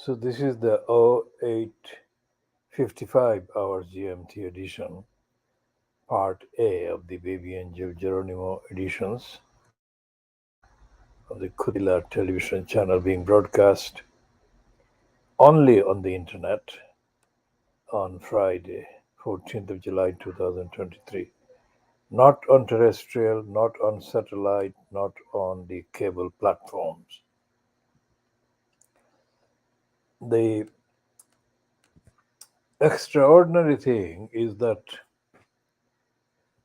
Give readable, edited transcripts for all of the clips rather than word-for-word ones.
So this is the 08:55 hours GMT edition, part A of the Baby Angel Geronimo editions of the Khoodeelaar television channel, being broadcast only on the internet on Friday, 14th of July 2023. Not on terrestrial, not on satellite, not on the cable platforms. The extraordinary thing is that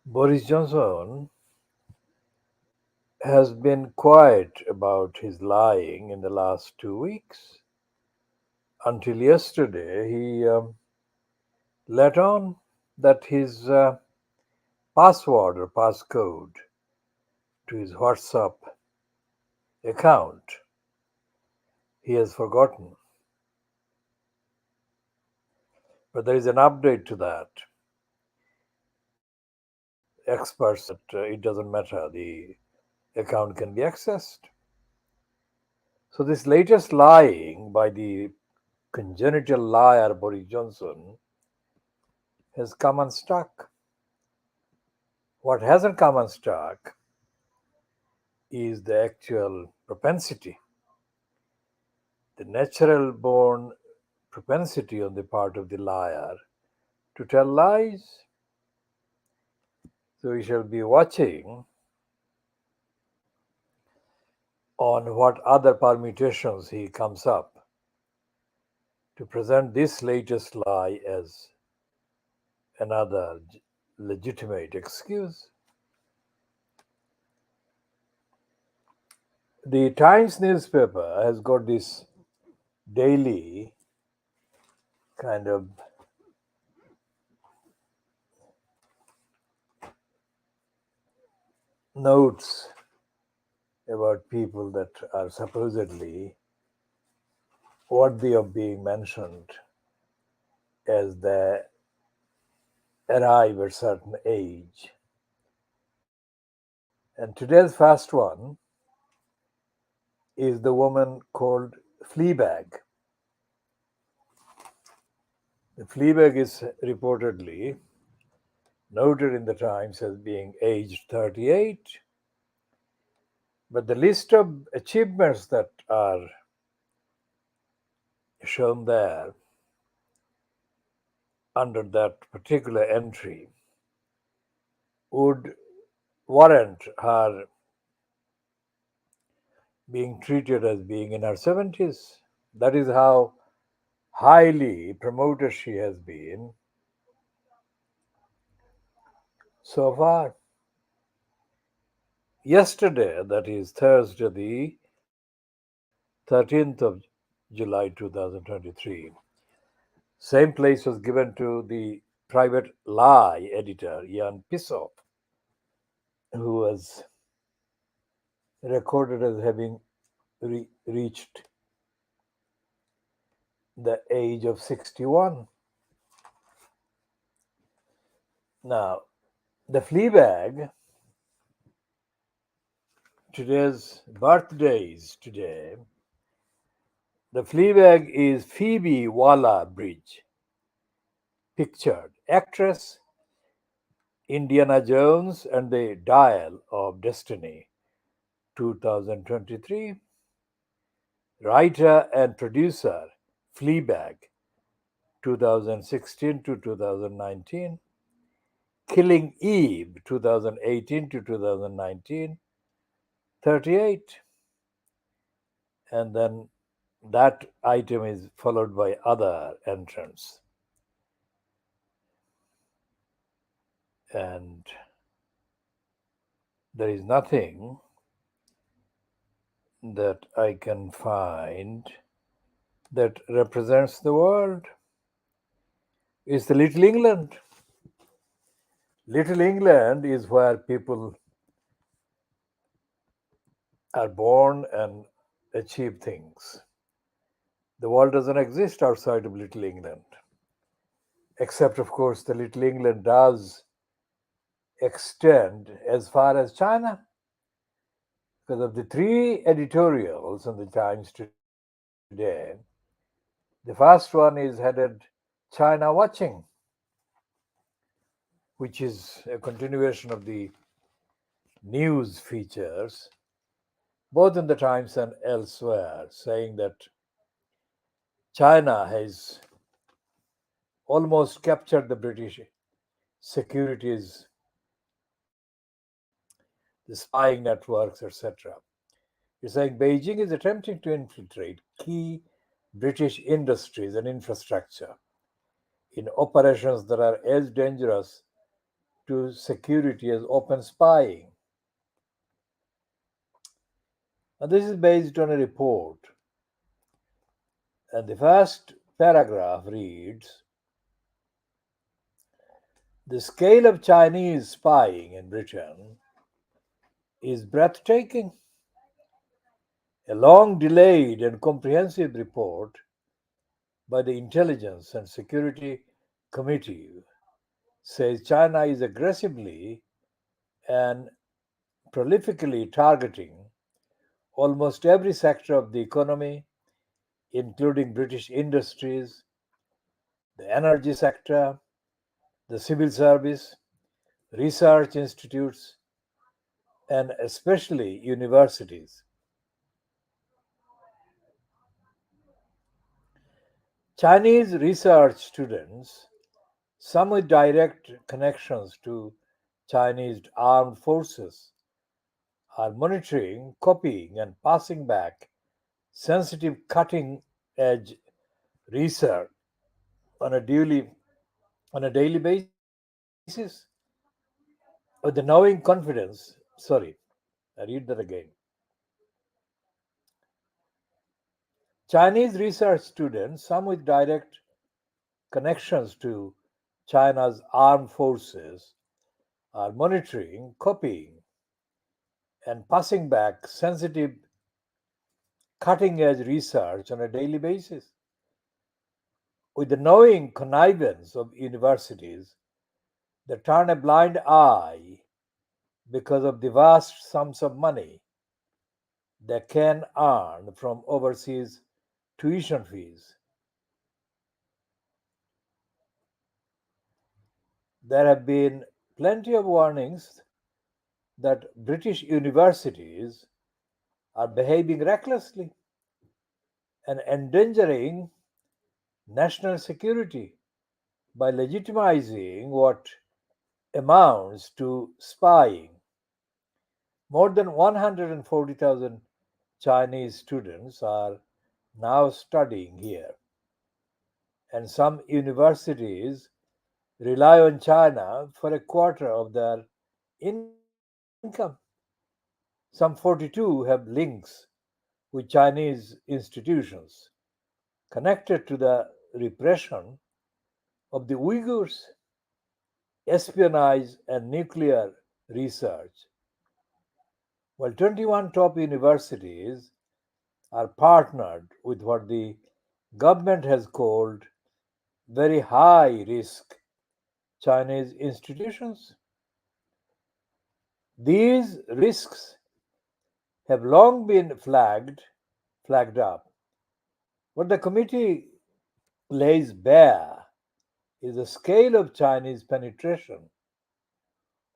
Boris Johnson has been quiet about his lying in the last 2 weeks. Until yesterday, he let on that his password or passcode to his WhatsApp account he has forgotten. But there is an update to that. Experts that it doesn't matter, the account can be accessed. So, this latest lying by the congenital liar Boris Johnson has come unstuck. What hasn't come unstuck is the actual propensity, the natural born propensity on the part of the liar to tell lies. So we shall be watching on what other permutations he comes up to present this latest lie as another legitimate excuse. The Times newspaper has got this daily kind of notes about people that are supposedly worthy of being mentioned as they arrive at a certain age. And today's first one is the woman called Fleabag. The Fleabag is reportedly noted in the Times as being aged 38, but the list of achievements that are shown there under that particular entry would warrant her being treated as being in her 70s. That is how highly promoted she has been so far. Yesterday, that is Thursday, the 13th of July 2023, same place was given to the private lie editor, Jan Pissoff, who was recorded as having reached the age of 61. Now, the Fleabag, today's birthdays today, the Fleabag is Phoebe Waller-Bridge, pictured actress, Indiana Jones and the Dial of Destiny, 2023, writer and producer, Fleabag, 2016 to 2019, Killing Eve, 2018 to 2019, 38. And then that item is followed by other entrants. And there is nothing that I can find that represents the world. It's the Little England. Little England is where people are born and achieve things. The world doesn't exist outside of Little England, except, of course, the Little England does extend as far as China. Because of the three editorials in the Times today, The first one is headed China Watching, which is a continuation of the news features, both in the Times and elsewhere, saying that China has almost captured the British securities, the spying networks, etc. It's saying Beijing is attempting to infiltrate key British industries and infrastructure in operations that are as dangerous to security as open spying. And this is based on a report. And the first paragraph reads: the scale of Chinese spying in Britain is breathtaking. A long delayed and comprehensive report by the Intelligence and Security Committee says China is aggressively and prolifically targeting almost every sector of the economy, including British industries, the energy sector, the civil service, research institutes, and especially universities. Chinese research students, some with direct connections to Chinese armed forces, are monitoring, copying, and passing back sensitive cutting edge research on a daily basis with the knowing confidence. Sorry, I read that again. Chinese research students, some with direct connections to China's armed forces, are monitoring, copying, and passing back sensitive cutting edge research on a daily basis with the knowing connivance of universities that turn a blind eye because of the vast sums of money they can earn from overseas tuition fees. There have been plenty of warnings that British universities are behaving recklessly and endangering national security by legitimizing what amounts to spying. More than 140,000 Chinese students are now studying here, and some universities rely on China for a quarter of their income. Some 42 have links with Chinese institutions connected to the repression of the Uyghurs, espionage, and nuclear research, while 21 top universities are partnered with what the government has called very high risk Chinese institutions. These risks have long been flagged up. What the committee lays bare is the scale of Chinese penetration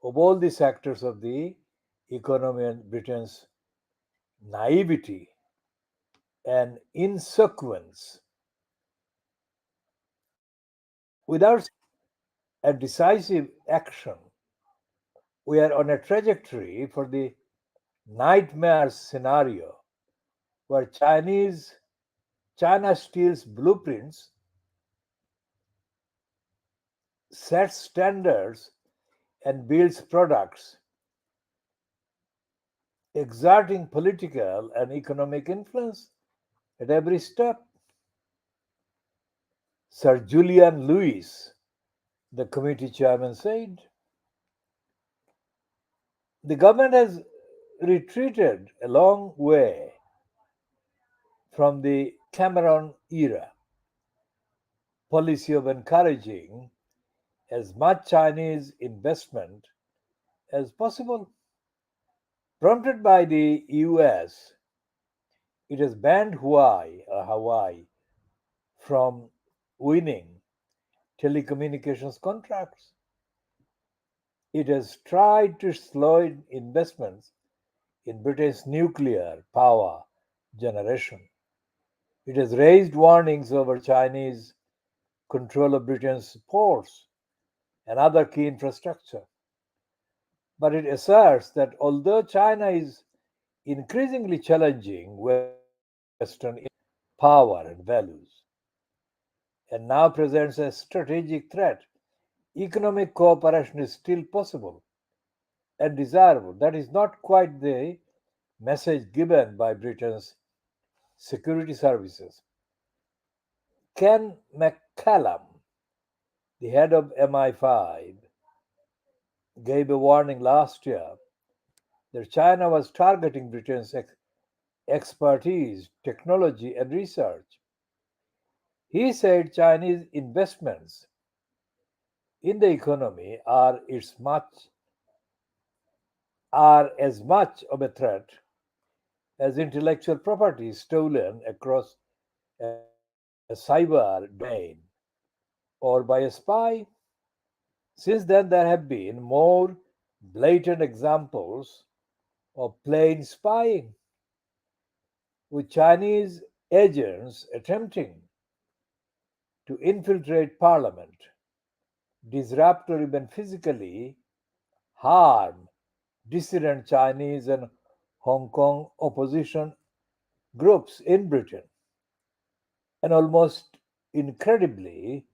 of all the sectors of the economy and Britain's naivety and insequence. Without a decisive action, we are on a trajectory for the nightmare scenario where China steals blueprints, sets standards, and builds products, exerting political and economic influence at every step. Sir Julian Lewis, the committee chairman, said, the government has retreated a long way from the Cameron era policy of encouraging as much Chinese investment as possible. Prompted by the US, it has banned Hawaii from winning telecommunications contracts. It has tried to slow investments in Britain's nuclear power generation. It has raised warnings over Chinese control of Britain's ports and other key infrastructure. But it asserts that although China is increasingly challenging Western power and values and now presents a strategic threat, economic cooperation is still possible and desirable. That is not quite the message given by Britain's security services. Ken McCallum, the head of MI5, gave a warning last year that China was targeting Britain's expertise, technology, and research. He said Chinese investments in the economy are as much of a threat as intellectual property stolen across a cyber domain or by a spy. Since then, there have been more blatant examples of plain spying, with Chinese agents attempting to infiltrate parliament, disrupt or even physically harm dissident Chinese and Hong Kong opposition groups in Britain, and almost incredibly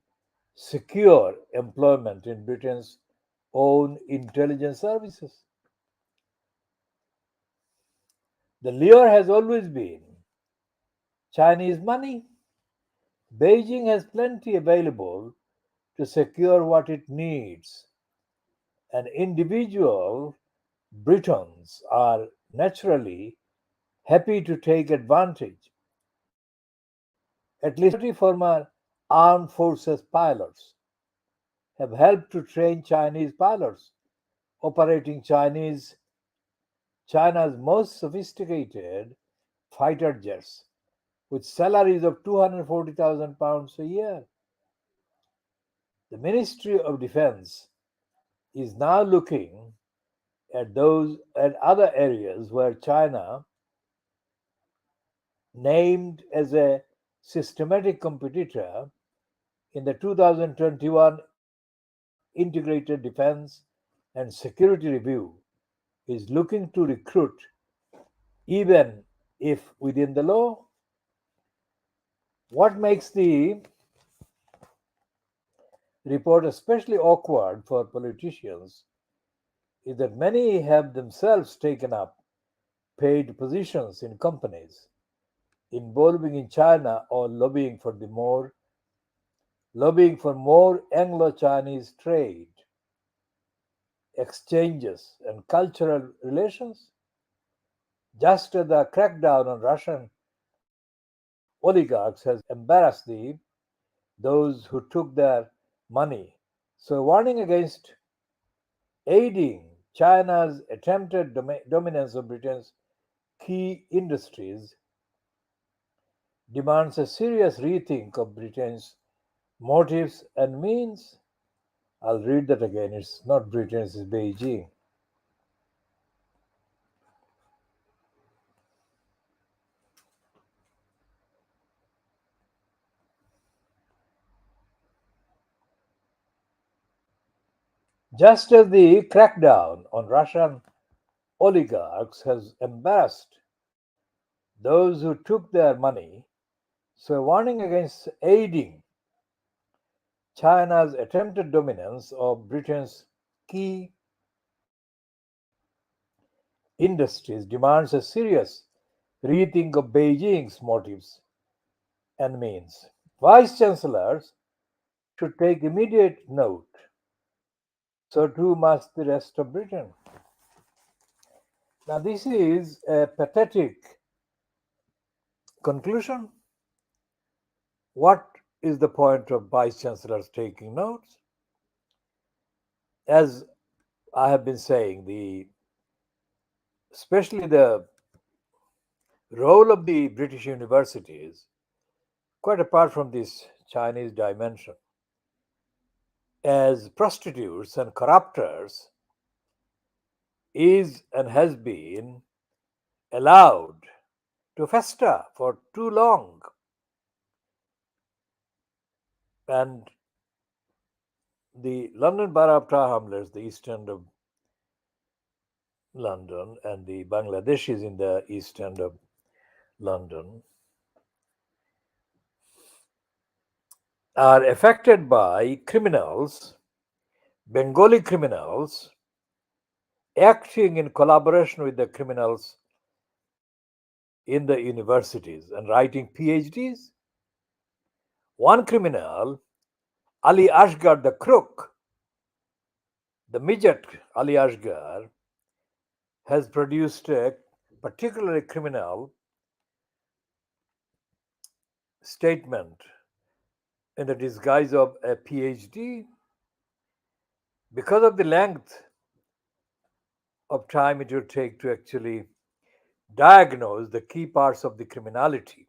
secure employment in Britain's own intelligence services. The lure has always been Chinese money. Beijing has plenty available to secure what it needs, and individual Britons are naturally happy to take advantage. At least 30 former armed forces pilots have helped to train Chinese pilots operating China's most sophisticated fighter jets with salaries of £240,000 a year. The Ministry of Defense is now looking at other areas where China, named as a systematic competitor in the 2021 Integrated Defense and Security Review, is looking to recruit, even if within the law. What makes the report especially awkward for politicians is that many have themselves taken up paid positions in companies involving in China or lobbying for more Anglo-Chinese trade, exchanges, and cultural relations. Just as the crackdown on Russian oligarchs has embarrassed those who took their money. So, a warning against aiding China's attempted dominance of Britain's key industries demands a serious rethink of Britain's motives and means. I'll read that again. It's not Britain, it's Beijing. Just as the crackdown on Russian oligarchs has embarrassed those who took their money, so a warning against aiding China's attempted dominance of Britain's key industries demands a serious rethink of Beijing's motives and means. Vice chancellors should take immediate note. So too must the rest of Britain. Now, this is a pathetic conclusion. What is the point of vice chancellors taking notes? As I have been saying, especially the role of the British universities quite apart from this Chinese dimension, as prostitutes and corruptors is and has been allowed to fester for too long. And the London Borough of Tower Hamlets, the east end of London, and the Bangladeshis in the east end of London are affected by criminals, Bengali criminals, acting in collaboration with the criminals in the universities and writing PhDs. One criminal, Ali Asghar the crook, the midget Ali Asghar, has produced a particularly criminal statement in the disguise of a PhD. Because of the length of time it will take to actually diagnose the key parts of the criminality,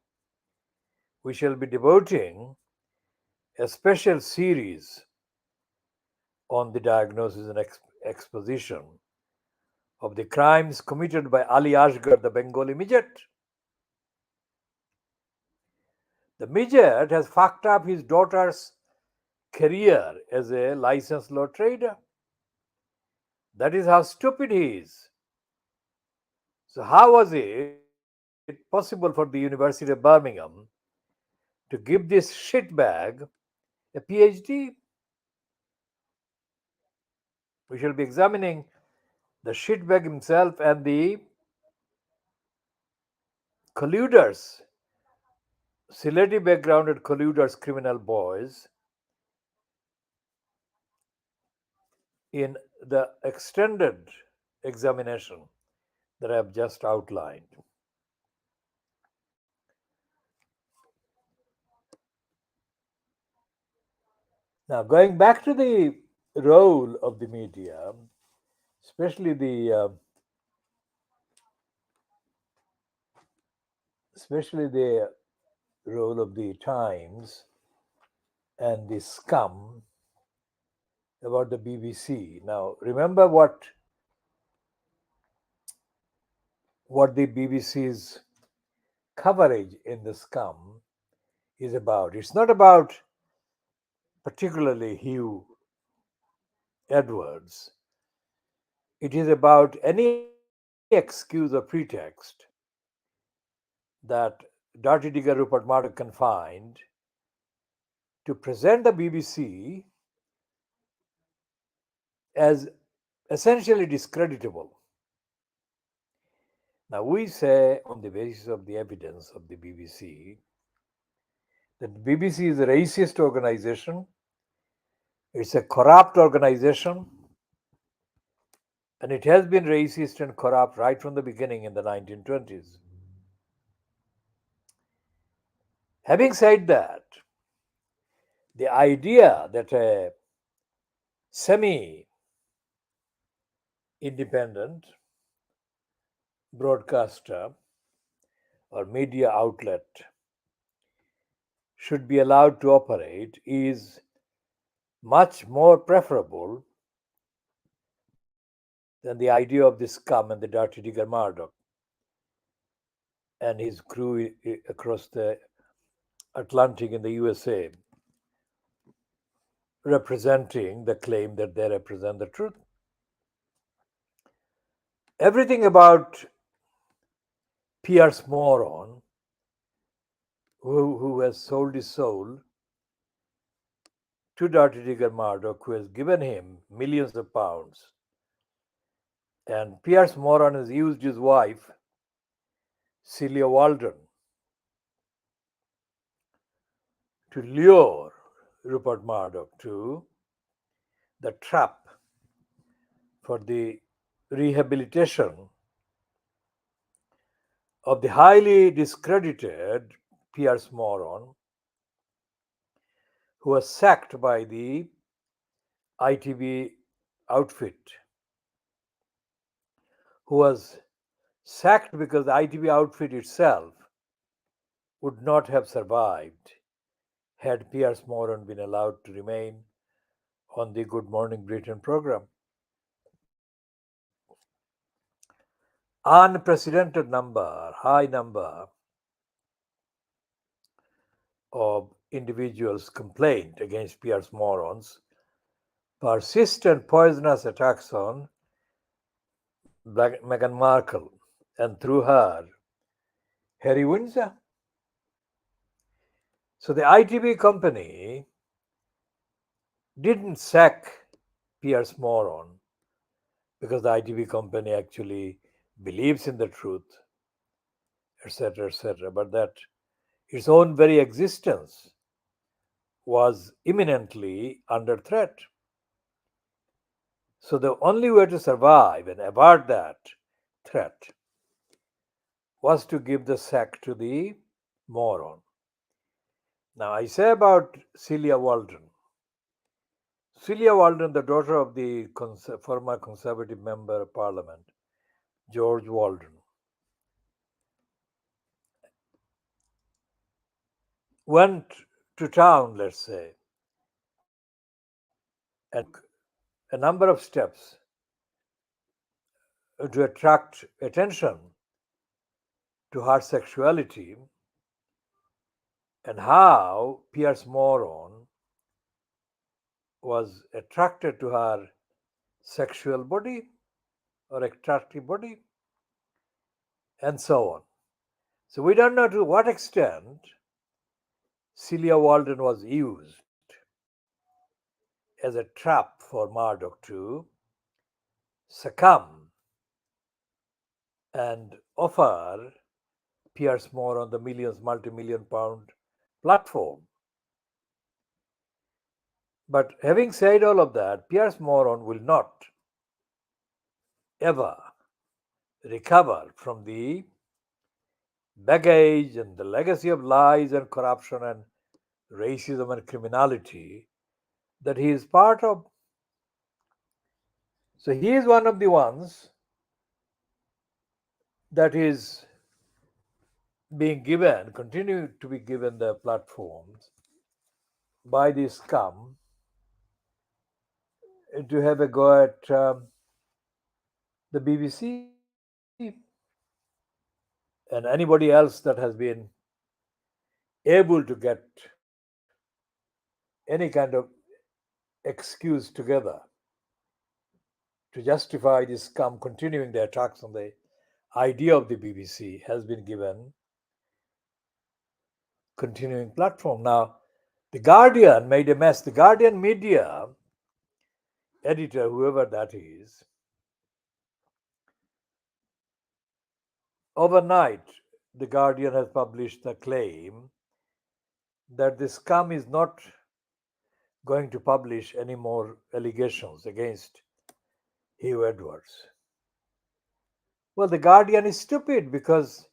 we shall be devoting a special series on the diagnosis and exposition of the crimes committed by Ali Asghar, the Bengali midget. The midget has fucked up his daughter's career as a licensed law trader. That is how stupid he is. So, how was it possible for the University of Birmingham to give this shitbag a PhD? We shall be examining the shitbag himself and the colluders, Sylheti backgrounded colluders, criminal boys, in the extended examination that I have just outlined. Now, going back to the role of the media, especially the role of the Times and the Scum about the BBC. Now, remember what the BBC's coverage in the Scum is about. It's not about particularly Hugh Edwards. It is about any excuse or pretext that Dirty Digger Rupert Murdoch can find to present the BBC as essentially discreditable. Now, we say, on the basis of the evidence of the BBC, that the BBC is a racist organization, it's a corrupt organization, and it has been racist and corrupt right from the beginning in the 1920s. Having said that, the idea that a semi independent broadcaster or media outlet should be allowed to operate is much more preferable than the idea of the Scum and the Dirty Digger Murdoch and his crew across the Atlantic in the USA, representing the claim that they represent the truth. Everything about Pierce Moron, who has sold his soul to Dirty Digger Murdoch, who has given him millions of pounds. And Pierce Moron has used his wife, Celia Walden, to lure Rupert Murdoch to the trap for the rehabilitation of the highly discredited Pierce Moron, who was sacked by the ITV outfit, who was sacked because the ITV outfit itself would not have survived had Pierce Moran been allowed to remain on the Good Morning Britain program. Unprecedented high number of individuals complained against Pierce Moran's persistent poisonous attacks on Meghan Markle and through her Harry Windsor. So the ITV company didn't sack Pierce Moran because the ITV company actually believes in the truth, etc., but that its own very existence was imminently under threat. So the only way to survive and avert that threat was to give the sack to the moron. Now I say about Celia Walton. Celia Walton, the daughter of the former Conservative Member of Parliament, George Walton, went to town, let's say, and a number of steps to attract attention to her sexuality and how Pierce Moran was attracted to her sexual body or attractive body, and so on. So we don't know to what extent Celia Walton was used as a trap for Murdoch to succumb and offer Pierce Moran the multi-million pound platform. But having said all of that, Pierce Moran will not ever recover from the baggage and the legacy of lies and corruption and racism and criminality that he is part of. So he is one of the ones that is being given, continue to be given the platforms by the scum to have a go at the BBC and anybody else that has been able to get any kind of excuse together to justify the scum continuing their attacks on the idea of the BBC has been given continuing platform. Now, the Guardian made a mess. The Guardian media editor, whoever that is, overnight, the Guardian has published the claim that the scum is not going to publish any more allegations against Hugh Edwards. Well, the Guardian is stupid because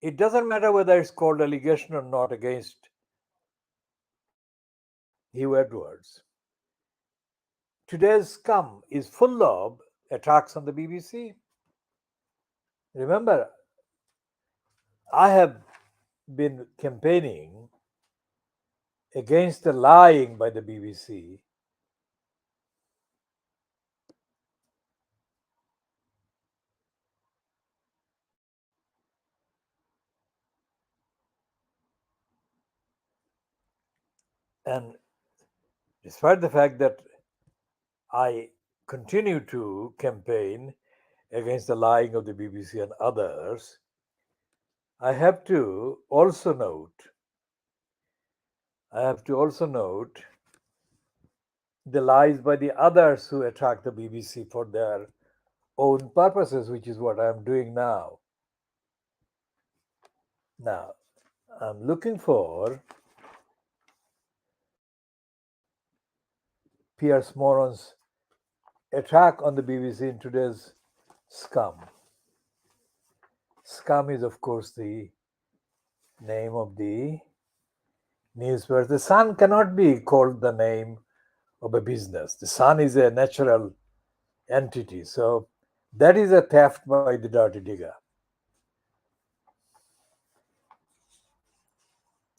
it doesn't matter whether it's called allegation or not against Hugh Edwards. Today's scum is full of attacks on the BBC. Remember, I have been campaigning against the lying by the BBC. And despite the fact that I continue to campaign against the lying of the BBC and others, I have to also note the lies by the others who attack the BBC for their own purposes, which is what I am doing now. Now, I'm looking for Pierce Moran's attack on the BBC in today's Scum. Scum is, of course, the name of the newspaper. The Sun cannot be called the name of a business. The Sun is a natural entity. So that is a theft by the Dirty Digger.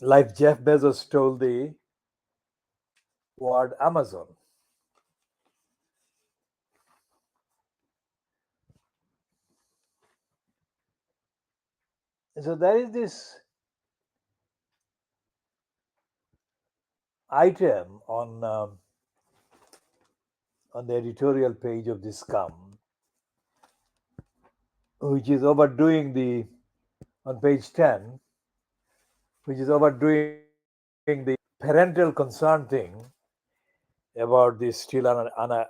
like Jeff Bezos stole the word Amazon. So there is this item on the editorial page of the Scum, which is overdoing the on page 10, which is overdoing the parental concern thing about this still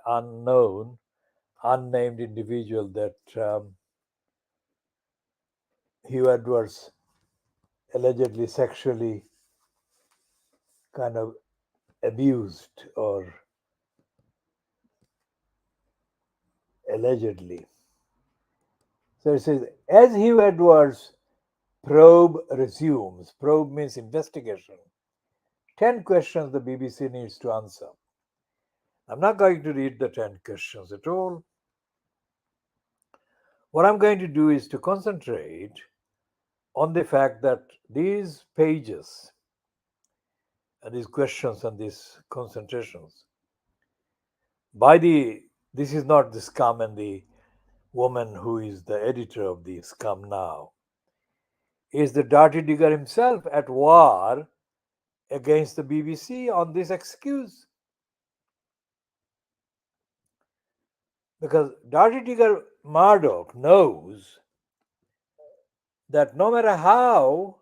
unknown, unnamed individual that Hugh Edwards allegedly sexually kind of abused or allegedly. So it says, as Hugh Edwards' probe resumes, probe means investigation, 10 questions the BBC needs to answer. I'm not going to read the 10 questions at all. What I'm going to do is to concentrate on the fact that these pages and these questions and these concentrations by this is not the Scum and the woman who is the editor of the Scum now, is the Dirty Digger himself at war against the BBC on this excuse. Because Dirty Digger Murdoch knows that no matter how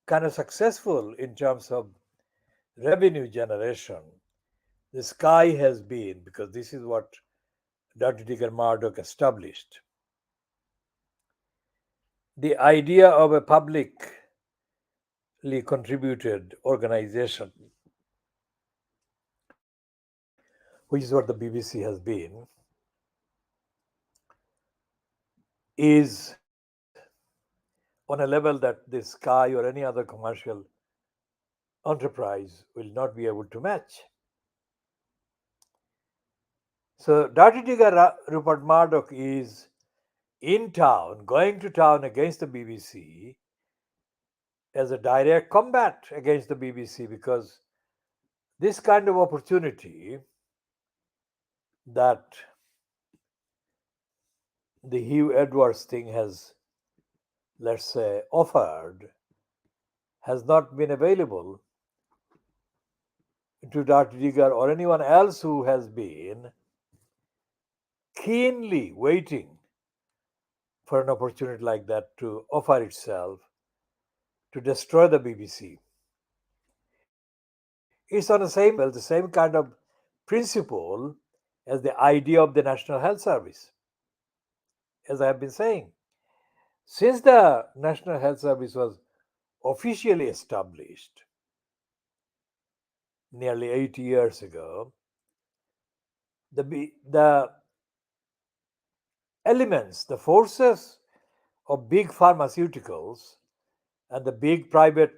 kind of successful in terms of revenue generation the Sky has been, because this is what Dirty Digger Murdoch established, the idea of a publicly contributed organization, which is what the BBC has been, is on a level that the Sky or any other commercial enterprise will not be able to match. So Dirty Digger Rupert Murdoch is in town, going to town against the BBC as a direct combat against the BBC, because this kind of opportunity that the Hugh Edwards thing has, let's say, offered has not been available to Dirty Digger or anyone else who has been keenly waiting for an opportunity like that to offer itself to destroy the BBC. It's on the same level, the same kind of principle as the idea of the National Health Service. As I have been saying, since the National Health Service was officially established nearly 80 years ago, the elements, the forces of big pharmaceuticals and the big private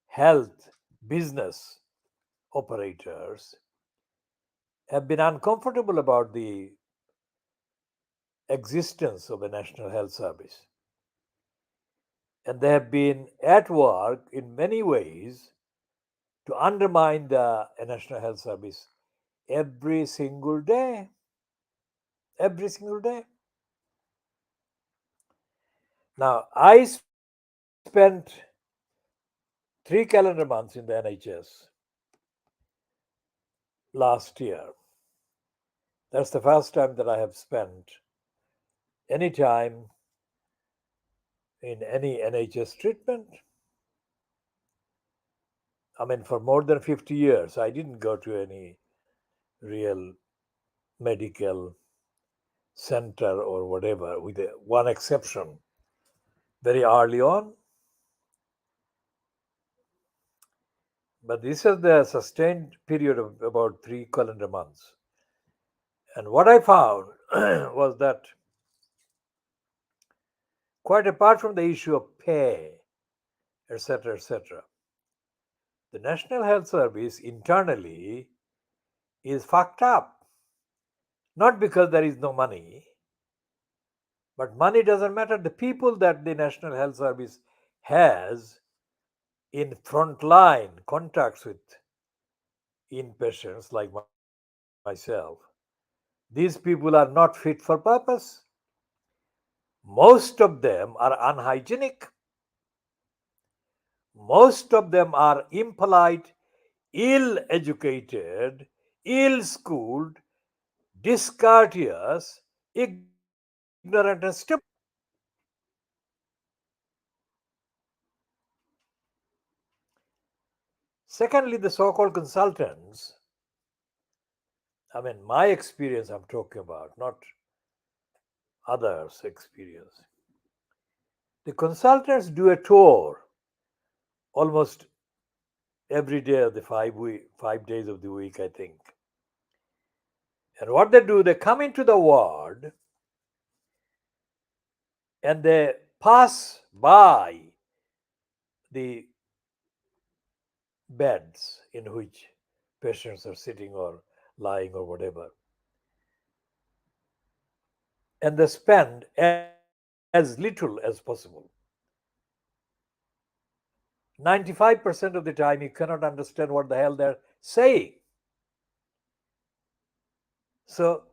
health business operators have been uncomfortable about the existence of a National Health Service. And they have been at work in many ways to undermine the National Health Service every single day. Every single day. Now, I spent 3 calendar months in the NHS last year. That's the first time that I have spent any time in any NHS treatment. I mean, for more than 50 years, I didn't go to any real medical center or whatever, with one exception. Very early on, but this is the sustained period of about 3 calendar months. And what I found was that, quite apart from the issue of pay, etc., the National Health Service internally is fucked up. Not because there is no money, but money doesn't matter. The people that the National Health Service has in frontline contacts with inpatients like myself, these people are not fit for purpose. Most of them are unhygienic. Most of them are impolite, ill educated, ill schooled, discourteous, ignorant, and stupid. Secondly, the so called consultants, I mean, my experience I'm talking about, not others' experience. The consultants do a tour almost every day of the 5 days of the week, I think. And what they do, they come into the ward and they pass by the beds in which patients are sitting or lying or whatever. And they spend as little as possible. 95% of the time, you cannot understand what the hell they're saying. So,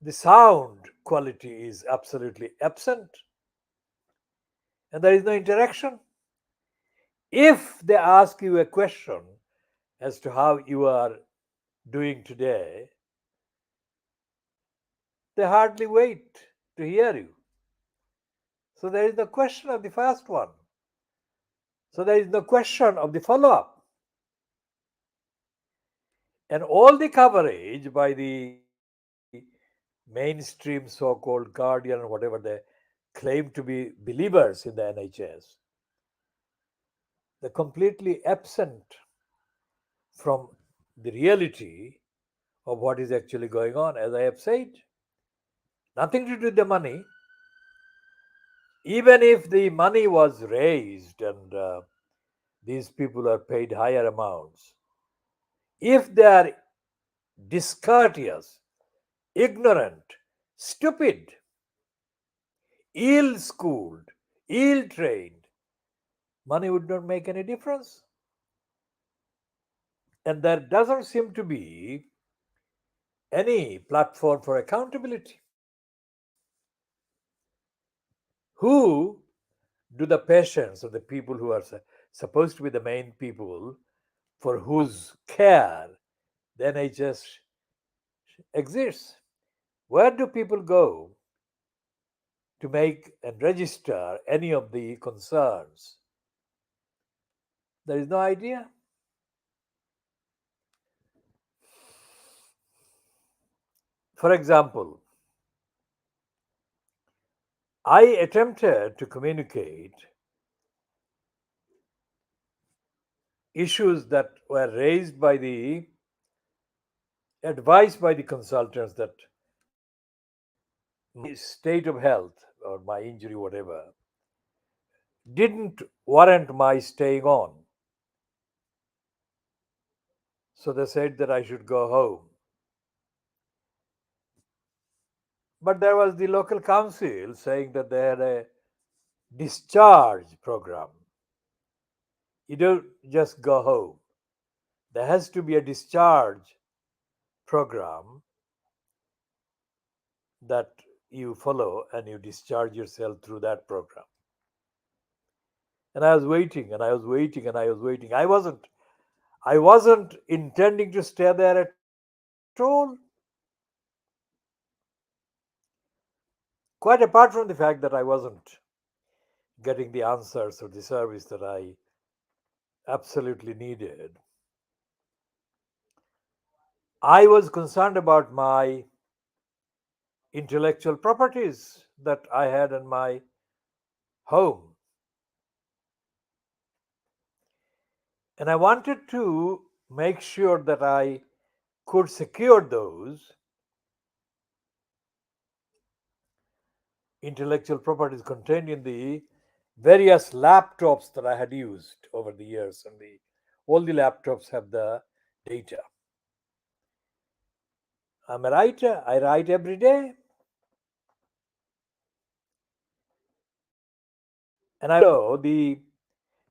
the sound quality is absolutely absent, and there is no interaction. If they ask you a question as to how you are doing today, they hardly wait to hear you. So there is no question of the first one. So there is no question of the follow up. And all the coverage by the mainstream so called Guardian or whatever they claim to be believers in the NHS, they're completely absent from the reality of what is actually going on. As I have said, nothing to do with the money. Even if the money was raised and these people are paid higher amounts, if they are discourteous, ignorant, stupid, ill schooled, ill trained, money would not make any difference. And there doesn't seem to be any platform for accountability. Who do the patients or the people who are supposed to be the main people for whose care the NHS exists? Where do people go to make and register any of the concerns? There is no idea. For example, I attempted to communicate issues that were raised by the advice by the consultants that my state of health or my injury, whatever, didn't warrant my staying on. So they said that I should go home. But there was the local council saying that they had a discharge program. You don't just go home. There has to be a discharge program that you follow and you discharge yourself through that program. And I was waiting and I was waiting and I was waiting. I wasn't intending to stay there at all. Quite apart from the fact that I wasn't getting the answers or the service that I absolutely needed, I was concerned about my intellectual properties that I had in my home. And I wanted to make sure that I could secure those intellectual properties contained in the various laptops that I had used over the years. And all the laptops have the data. I'm a writer, I write every day. And I follow the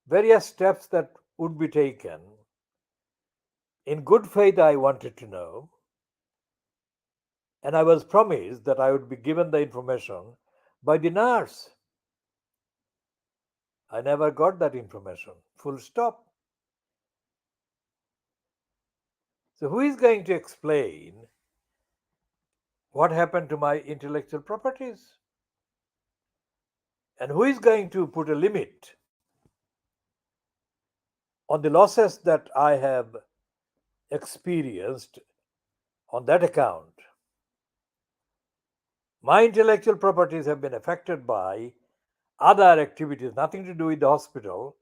various steps that would be taken. In good faith, I wanted to know, and I was promised that I would be given the information by the nurse. I never got that information. Full stop. So, who is going to explain what happened to my intellectual properties? And who is going to put a limit on the losses that I have experienced on that account? My intellectual properties have been affected by other activities, nothing to do with the hospital,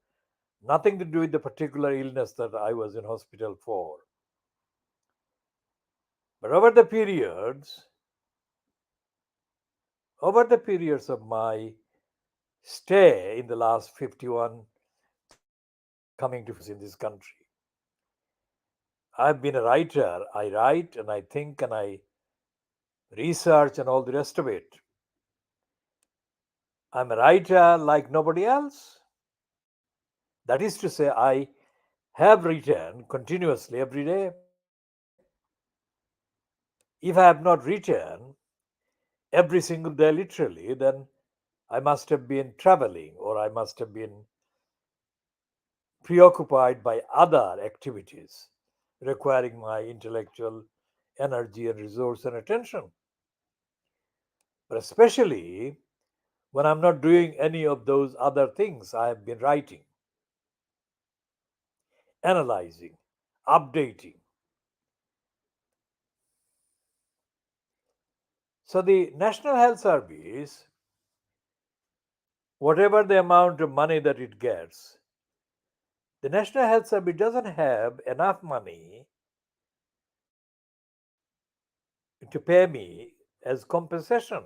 nothing to do with the particular illness that I was in hospital for. But over the periods of my stay in the last 51 coming to 50 years in this country, I've been a writer. I write and I think and I research and all the rest of it. I'm a writer like nobody else. That is to say, I have written continuously every day. If I have not written every single day literally, then I must have been traveling or I must have been preoccupied by other activities requiring my intellectual energy and resource and attention. But especially when I'm not doing any of those other things, I have been writing, analyzing, updating. So the National Health Service, whatever the amount of money that it gets, the National Health Service doesn't have enough money to pay me as compensation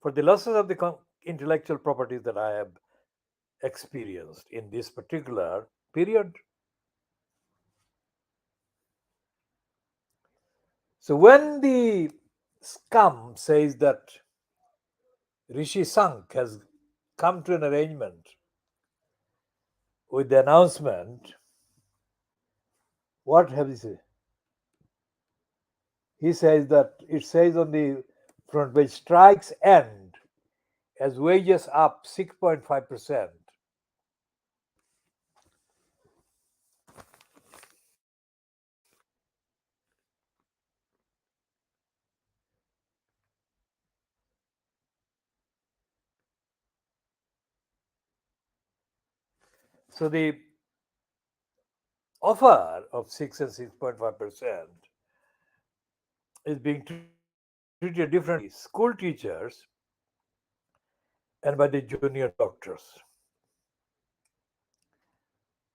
for the losses of the intellectual properties that I have experienced in this particular period. So when the scum says that Rishi Sunk has come to an arrangement with the announcement, what have he said? He says that it says on the front page, strikes end as wages up 6.5%. So the offer of 6 and 6.5% is being treated differently by the school teachers and by the junior doctors.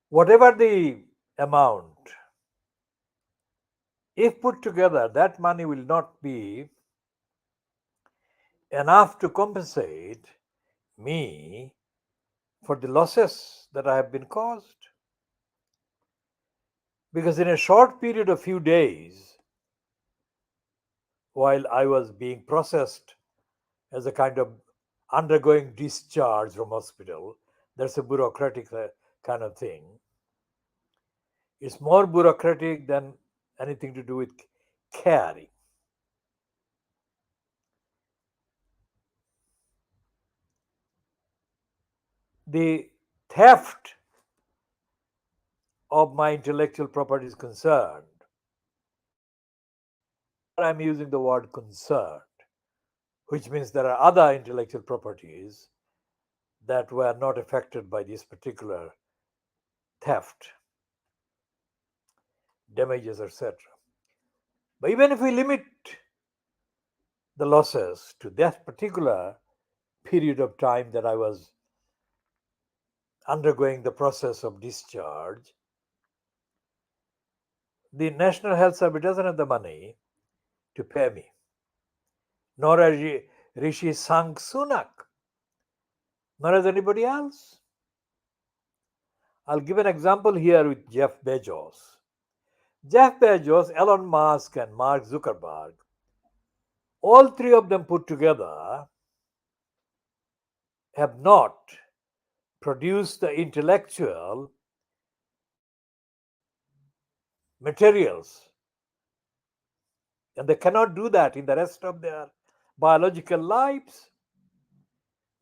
Whatever the amount, if put together, that money will not be enough to compensate me for the losses that I have been caused. Because in a short period of few days, while I was being processed as a kind of undergoing discharge from hospital, that's a bureaucratic kind of thing. It's more bureaucratic than anything to do with caring. The theft of my intellectual property is concerned. Here I'm using the word concerned, which means there are other intellectual properties that were not affected by this particular theft, damages, etc. But even if we limit the losses to that particular period of time that I was undergoing the process of discharge, the National Health Service doesn't have the money to pay me, nor has Rishi Sunk Sunak, nor has anybody else. I'll give an example here with Jeff Bezos. Jeff Bezos, Elon Musk, and Mark Zuckerberg, all three of them put together have not produce the intellectual materials, and they cannot do that in the rest of their biological lives,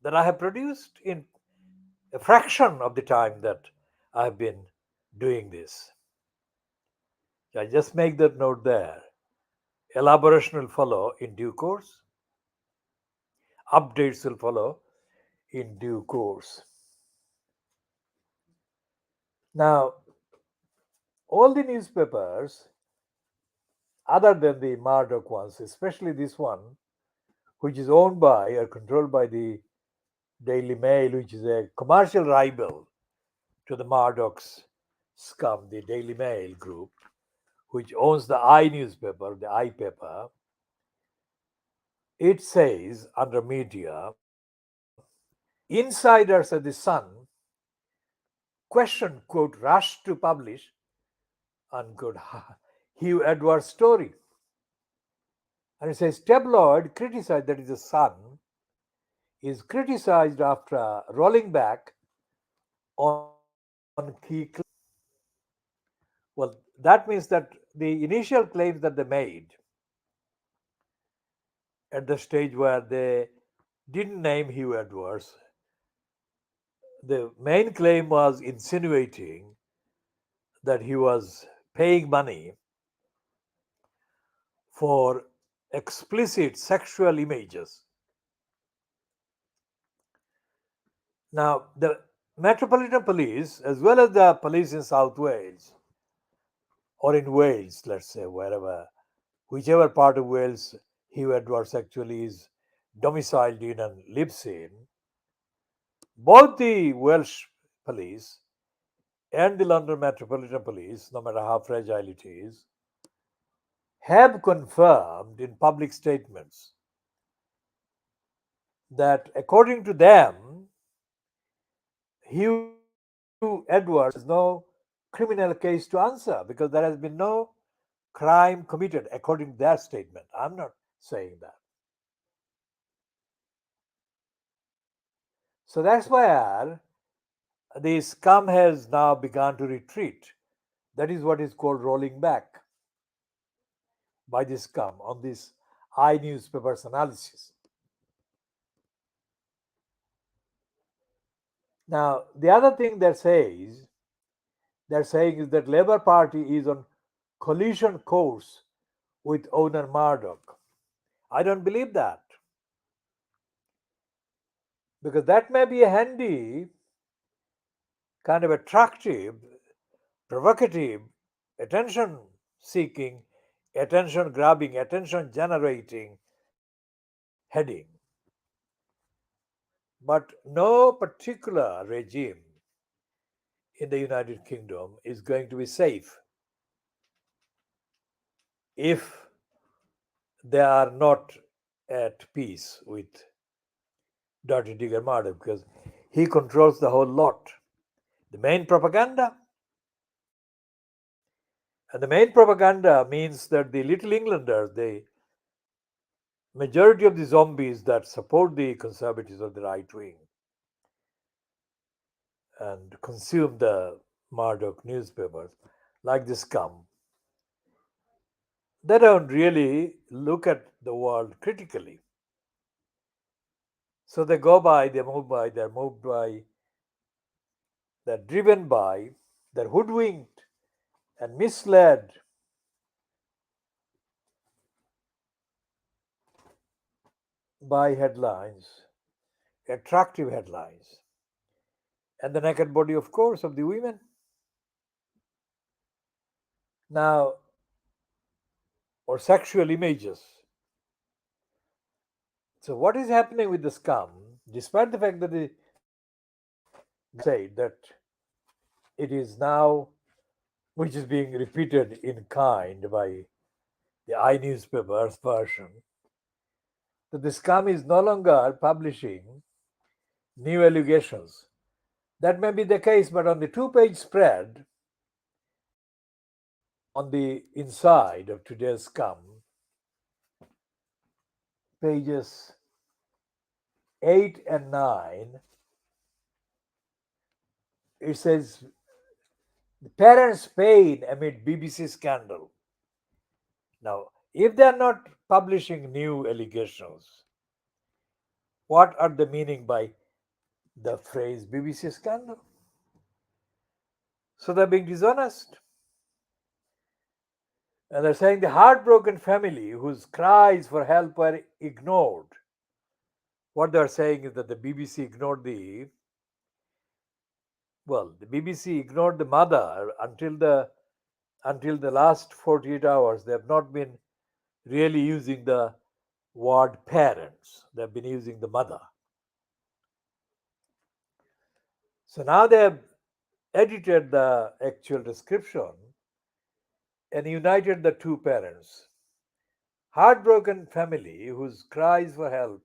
that I have produced in a fraction of the time that I have been doing this. I just make that note there. Elaboration will follow in due course. Updates will follow in due course. Now, all the newspapers, other than the Murdoch ones, especially this one, which is owned by or controlled by the Daily Mail, which is a commercial rival to the Murdoch's Scum, the Daily Mail group, which owns the I newspaper, the I paper, it says under media, insiders at the Sun question, quote, rush to publish, unquote, Hugh Edwards' story. And it says tabloid criticized, that is the Sun, is criticized after rolling back on key claims. Well, that means that the initial claims that they made at the stage where they didn't name Hugh Edwards, the main claim was insinuating that he was paying money for explicit sexual images. Now, the Metropolitan Police, as well as the police in South Wales, or in Wales, let's say, wherever, whichever part of Wales Hugh Edwards actually is domiciled in and lives in, both the Welsh police and the London Metropolitan Police, no matter how fragile it is, have confirmed in public statements that according to them, Hugh Edwards has no criminal case to answer because there has been no crime committed according to their statement. I'm not saying that. So that's why the scum has now begun to retreat. That is what is called rolling back by the scum on this I newspaper's analysis. Now, the other thing they're saying is that Labour Party is on collision course with owner Murdoch. I don't believe that, because that may be a handy, kind of attractive, provocative, attention seeking, attention grabbing, attention generating heading. But no particular regime in the United Kingdom is going to be safe if they are not at peace with Dirty Digging Murdoch, because he controls the whole lot. The main propaganda. And the main propaganda means that the Little Englanders, the majority of the zombies that support the conservatives of the right wing and consume the Murdoch newspapers, like the scum, they don't really look at the world critically. So they go by, they move by, they're moved by, they're driven by, they're hoodwinked and misled by headlines, attractive headlines, and the naked body, of course, of the women. Now, or sexual images. So, what is happening with the scum, despite the fact that they say that it is now, which is being repeated in kind by the I newspaper's version, that the scum is no longer publishing new allegations. That may be the case, but on the two-page spread on the inside of today's scum, pages 8 and 9, It says parents' pain amid BBC scandal. Now, if they are not publishing new allegations, what are the meaning by the phrase BBC scandal? So they're being dishonest. And they're saying the heartbroken family whose cries for help were ignored. What they're saying is that the BBC ignored the BBC ignored the mother until the last 48 hours. They have not been really using the word parents. They've been using the mother. So now they have edited the actual description and united the two parents. Heartbroken family whose cries for help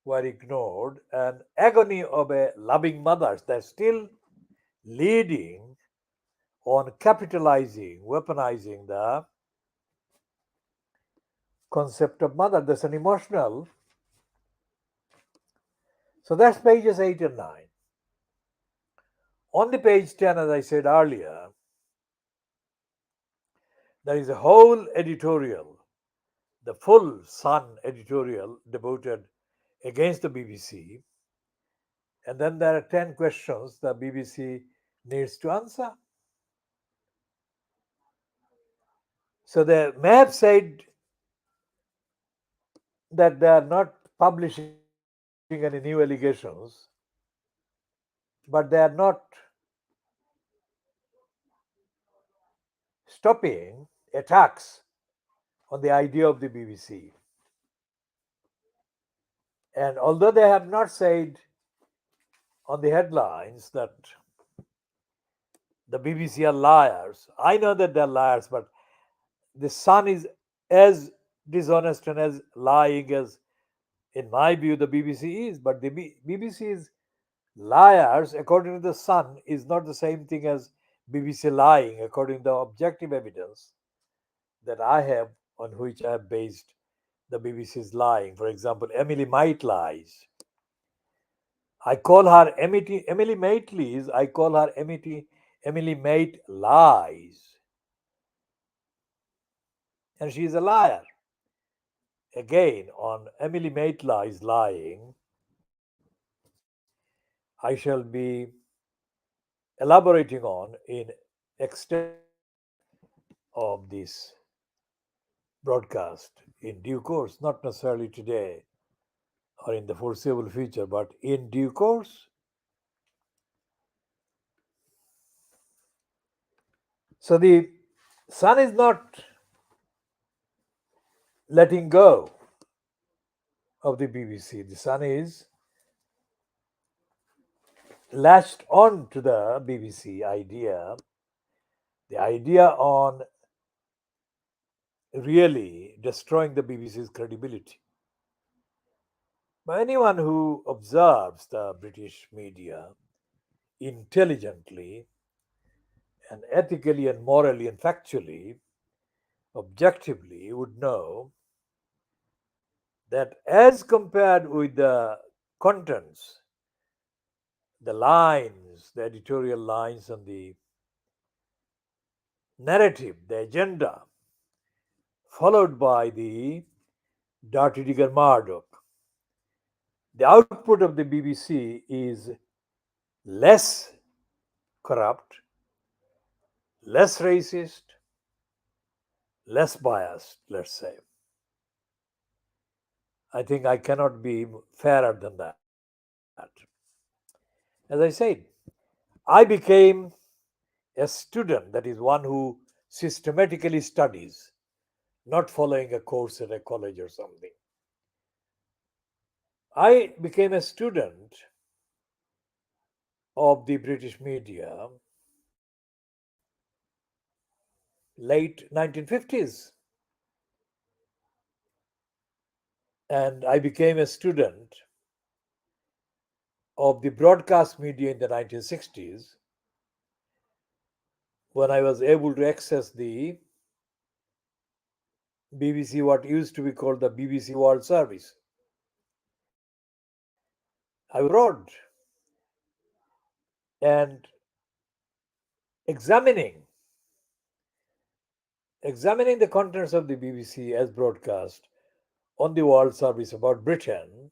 were ignored, and agony of a loving mother. They're still leading on capitalizing, weaponizing the concept of mother. There's an emotional. So that's pages 8 and 9. On the page 10, as I said earlier, there is a whole editorial, the full Sun editorial devoted against the BBC. And then there are 10 questions the BBC needs to answer. So they may have said that they are not publishing any new allegations, but they are not stopping attacks on the idea of the BBC. And although they have not said on the headlines that the BBC are liars, I know that they're liars, but the Sun is as dishonest and as lying as, in my view, the BBC is. But the BBC's liars, according to the Sun, is not the same thing as BBC lying, according to the objective evidence that I have on which I have based the BBC's lying. For example, Emily Might lies. I call her Emily Mate lies. I call her Emily Mate lies. And she is a liar. Again, on Emily Mate lies lying, I shall be elaborating on in extent of this broadcast in due course, not necessarily today or in the foreseeable future, but in due course. So the Sun is not letting go of the BBC. The Sun is latched on to the BBC idea, the idea on really destroying the BBC's credibility. But anyone who observes the British media intelligently and ethically and morally and factually, objectively, would know that as compared with the contents, the lines, the editorial lines, and the narrative, the agenda followed by the Dirty Digging Murdoch, the output of the BBC is less corrupt, less racist, less biased, let's say. I think I cannot be fairer than that. As I said, I became a student, that is, one who systematically studies, not following a course at a college or something. I became a student of the British media late 1950s, and I became a student of the broadcast media in the 1960s when I was able to access the BBC, what used to be called the BBC World Service. I was abroad and examining examining the contents of the BBC as broadcast on the World Service about Britain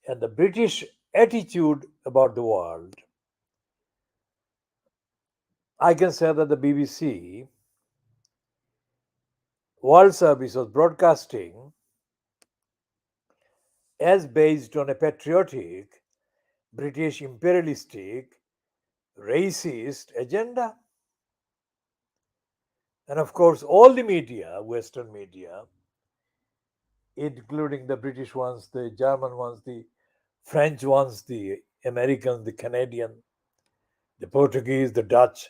and the British attitude about the world, I can say that the BBC World Service was broadcasting as based on a patriotic, British imperialistic, racist agenda. And of course, all the media, Western media, including the British ones, the German ones, the French ones, the Americans, the Canadian, the Portuguese, the Dutch,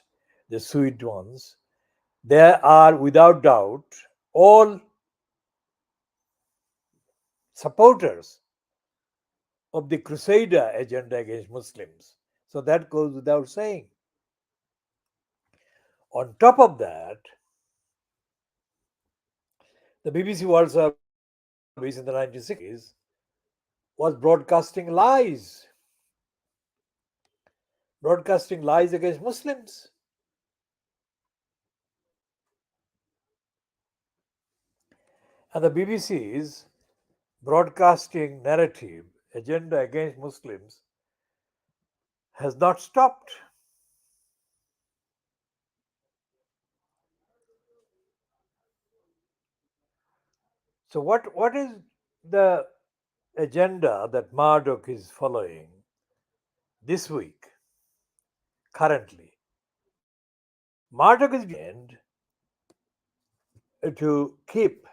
the Swede ones, they are without doubt all supporters of the Crusader agenda against Muslims. So that goes without saying. On top of that, the BBC World Service in the 1960s was broadcasting lies against Muslims. And the BBC's broadcasting narrative agenda against Muslims has not stopped. So, what is the agenda that Murdoch is following this week, currently? Murdoch is to keep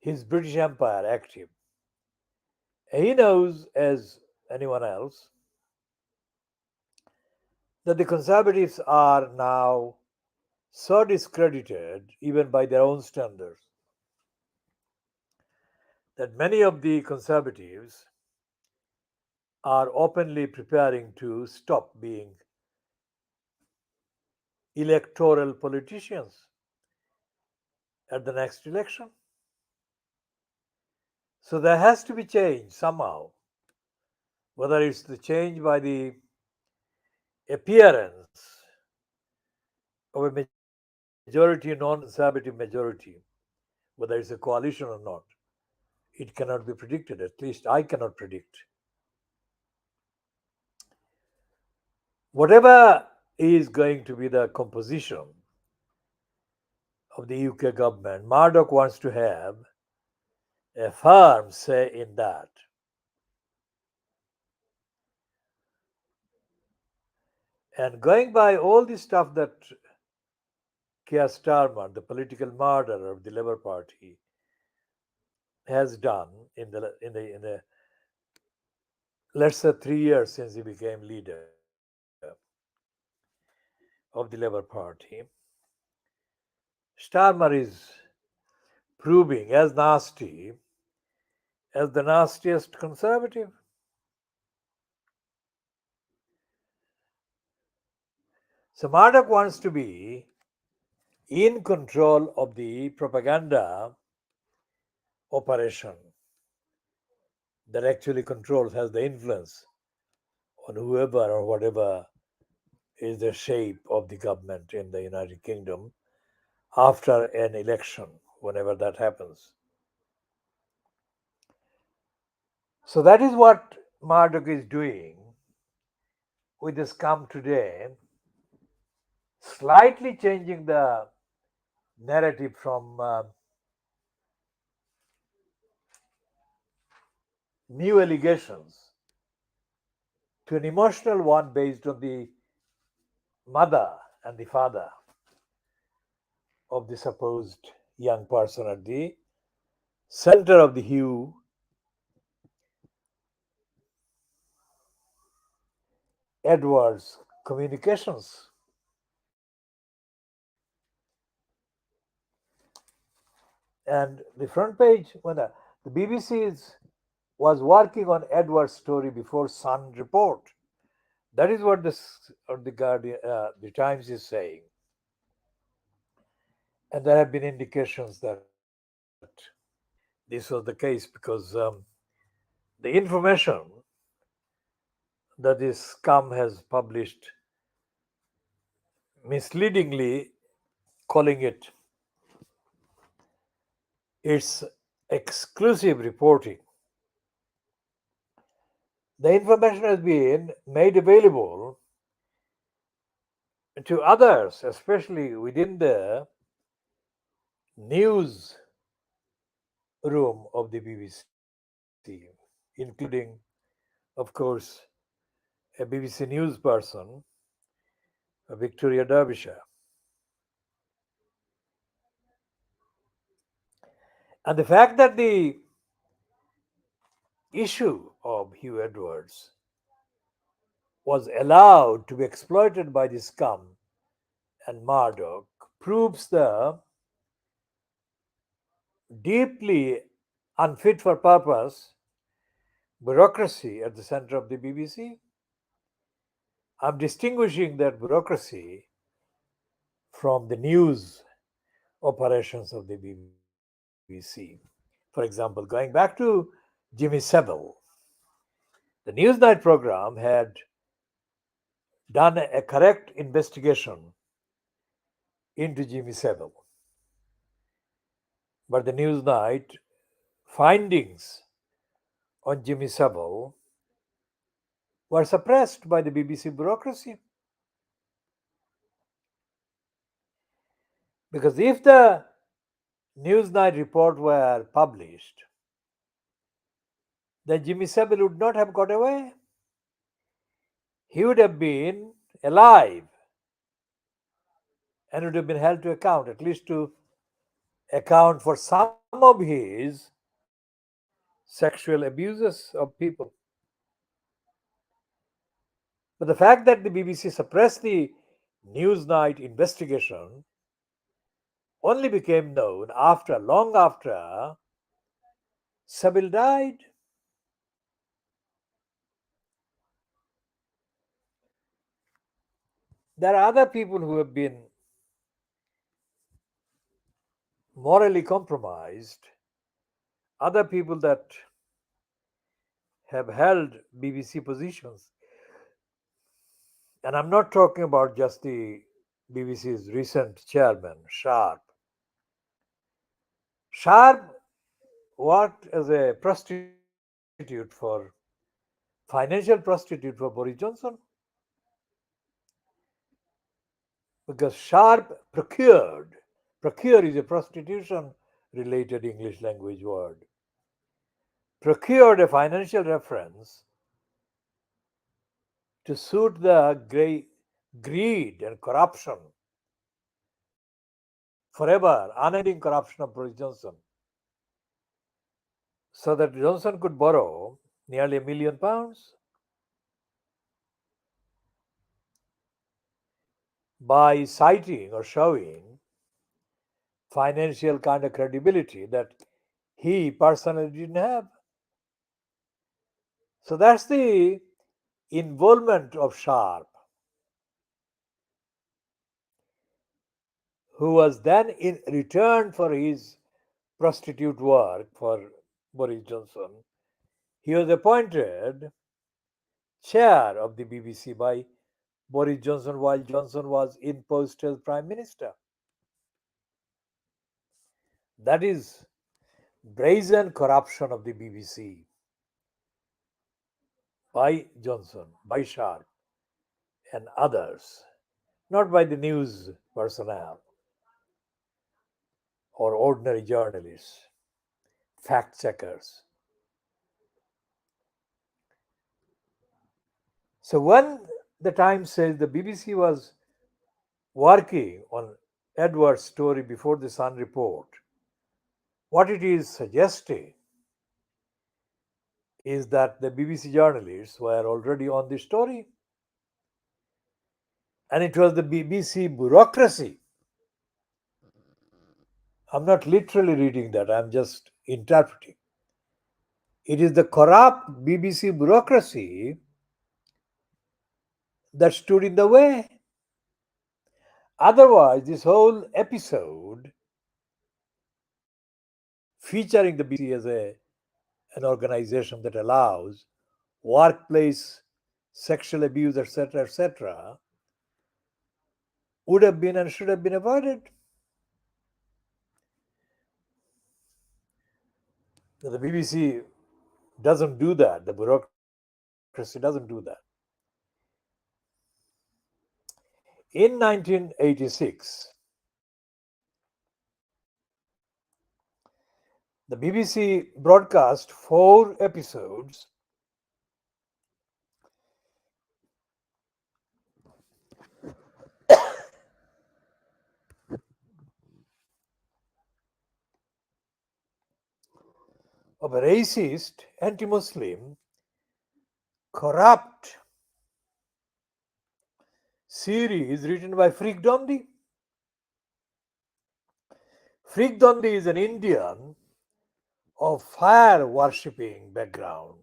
his British Empire active. He knows, as anyone else, that the Conservatives are now so discredited, even by their own standards, that many of the Conservatives are openly preparing to stop being electoral politicians at the next election. So there has to be change somehow, whether it's the change by the appearance of a majority, non-conservative majority, whether it's a coalition or not. It cannot be predicted, at least I cannot predict. Whatever is going to be the composition of the UK government, Murdoch wants to have a firm say in that. And going by all the stuff that Keir Starmer, the political murderer of the Labour Party, has done in the let's say 3 years since he became leader of the Labour Party, Starmer is proving as nasty as the nastiest conservative. So Murdoch wants to be in control of the propaganda operation that actually controls, has the influence on whoever or whatever is the shape of the government in the United Kingdom after an election, whenever that happens. So that is what Murdoch is doing with the Scum today, slightly changing the narrative from new allegations to an emotional one based on the mother and the father of the supposed young person at the center of the Hugh Edwards communications. And the front page, when the BBC was working on Edwards' story before Sun report. That is what the Guardian, the Times is saying. And there have been indications that this was the case because the information that this Scum has published misleadingly, calling it its exclusive reporting. The information has been made available to others, especially within the news room of the BBC, including, of course, a BBC News person, Victoria Derbyshire. And the fact that the issue of Hugh Edwards was allowed to be exploited by the Scum and Murdoch proves the deeply unfit for purpose bureaucracy at the center of the BBC. I'm distinguishing that bureaucracy from the news operations of the BBC. For example, going back to Jimmy Savile, the Newsnight program had done a correct investigation into Jimmy Savile, but the Newsnight findings on Jimmy Savile were suppressed by the BBC bureaucracy. Because if the Newsnight report were published, then Jimmy Savile would not have got away. He would have been alive and would have been held to account, at least to account for some of his sexual abuses of people. But the fact that the BBC suppressed the Newsnight investigation only became known long after Savile died. There are other people who have been morally compromised, other people that have held BBC positions. And I'm not talking about just the BBC's recent chairman, Sharp. Sharp worked as a financial prostitute for Boris Johnson, because Sharp procure is a prostitution related English language word, procured a financial reference to suit the greed and corruption, forever unending corruption of Boris Johnson, so that Johnson could borrow nearly £1 million by citing or showing financial kind of credibility that he personally didn't have. So that's the involvement of Sharp, who was then in return for his prostitute work for Boris Johnson. He was appointed chair of the BBC by Boris Johnson while Johnson was in post as Prime Minister. That is brazen corruption of the BBC by Johnson, by Sharp, and others, not by the news personnel or ordinary journalists, fact checkers. So when the Times says the BBC was working on Edward's story before the Sun report, what it is suggesting is that the BBC journalists were already on the story. And it was the BBC bureaucracy. I'm not literally reading that, I'm just interpreting. It is the corrupt BBC bureaucracy that stood in the way. Otherwise, this whole episode featuring the BBC as an organization that allows workplace sexual abuse, etc., would have been and should have been avoided. The BBC doesn't do that. The bureaucracy doesn't do that. In 1986, the BBC broadcast 4 episodes of a racist, anti-Muslim, corrupt series written by Freak Dondi. Freak Dondi is an Indian of fire worshipping background.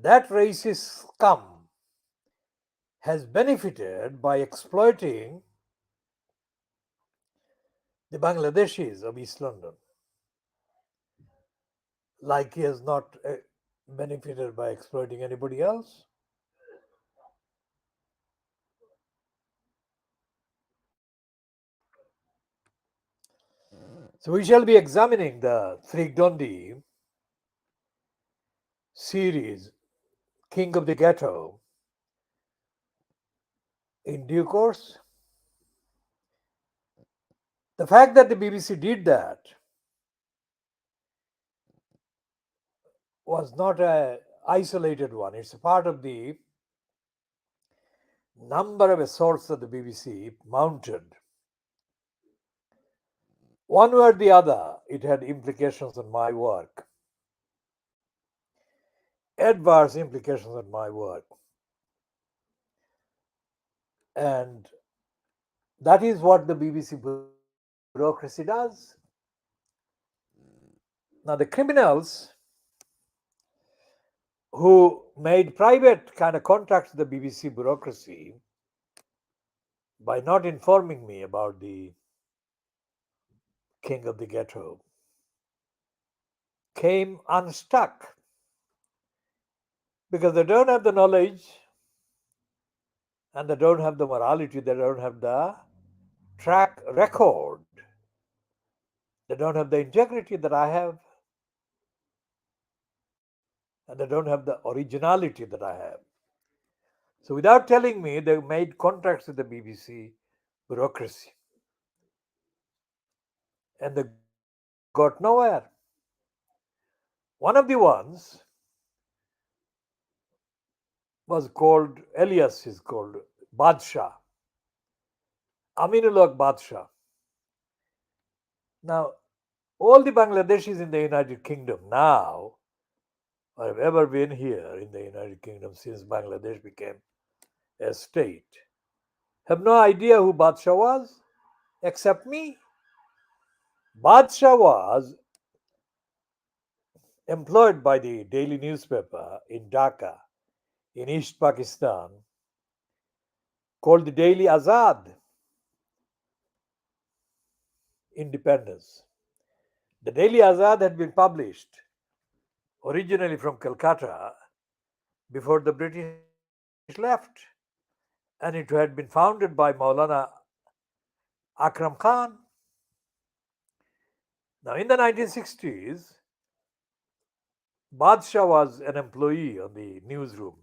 That racist scum has benefited by exploiting the Bangladeshis of East London, like he has not benefited by exploiting anybody else. So we shall be examining the Freak Dondi series, King of the Ghetto, in due course. The fact that the BBC did that was not an isolated one. It's a part of the number of assaults that the BBC mounted. One way or the other, it had implications on my work, adverse implications on my work. And that is what the BBC bureaucracy does. Now, the criminals who made private kind of contacts with the BBC bureaucracy by not informing me about the King of the Ghetto came unstuck because they don't have the knowledge and they don't have the morality, they don't have the track record, they don't have the integrity that I have, and they don't have the originality that I have. So without telling me, they made contacts with the BBC bureaucracy and they got nowhere. One of the ones was called, alias is called Vedh Shah, Aminul Haq Vedh Shah. Now, all the Bangladeshis in the United Kingdom now, or have ever been here in the United Kingdom since Bangladesh became a state, have no idea who Vedh Shah was, except me. Vedh Shah was employed by the daily newspaper in Dhaka, in East Pakistan, called the Daily Azad, Independence. The Daily Azad had been published originally from Calcutta before the British left, and it had been founded by Maulana Akram Khan. Now, in the 1960s, Vedh Shah was an employee on the newsroom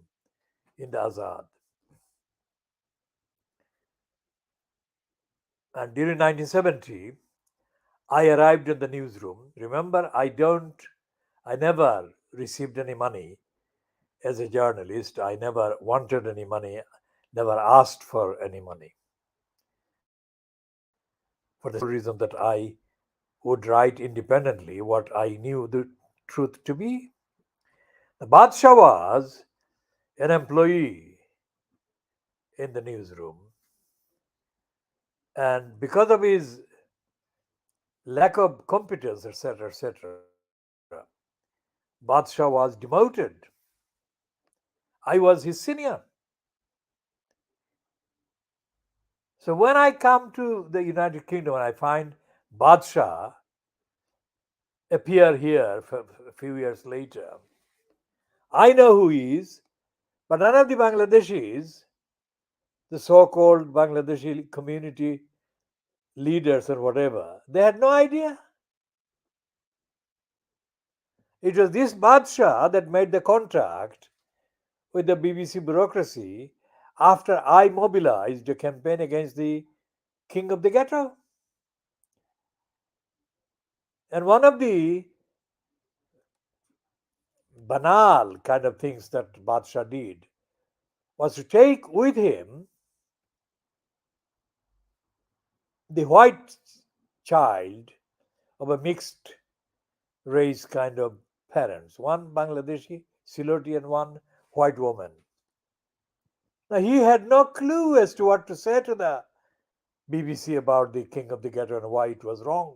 in the Azad. And during 1970, I arrived in the newsroom. Remember, I never received any money as a journalist. I never wanted any money, never asked for any money. For the reason that I would write independently what I knew the truth to be. The Vedh Shah was an employee in the newsroom, and because of his lack of competence, etc., Vedh Shah was demoted. I was his senior. So when I come to the United Kingdom and I find Vedh Shah appear here a few years later, I know who he is But none of the Bangladeshis, the so called Bangladeshi community leaders or whatever, they had no idea. It was this Vedh Shah that made the contract with the BBC bureaucracy after I mobilized a campaign against the king of the ghetto. And one of the banal kind of things that Vedh Shah did was to take with him the white child of a mixed race kind of parents, one Bangladeshi, Siloti, and one white woman. Now, he had no clue as to what to say to the BBC about the king of the ghetto and why it was wrong.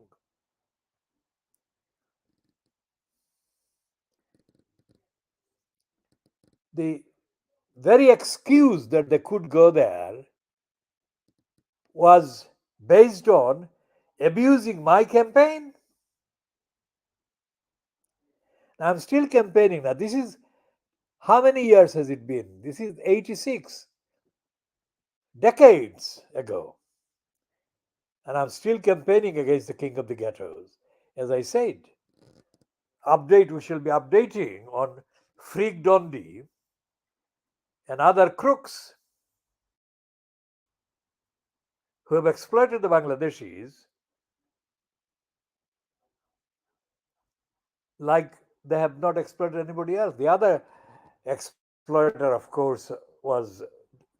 The very excuse that they could go there was based on abusing my campaign. Now, I'm still campaigning. Now, this is how many years has it been? This is 86, decades ago. And I'm still campaigning against the king of the ghettos. As I said, we shall be updating on Freak Dondi and other crooks who have exploited the Bangladeshis like they have not exploited anybody else. The other exploiter, of course, was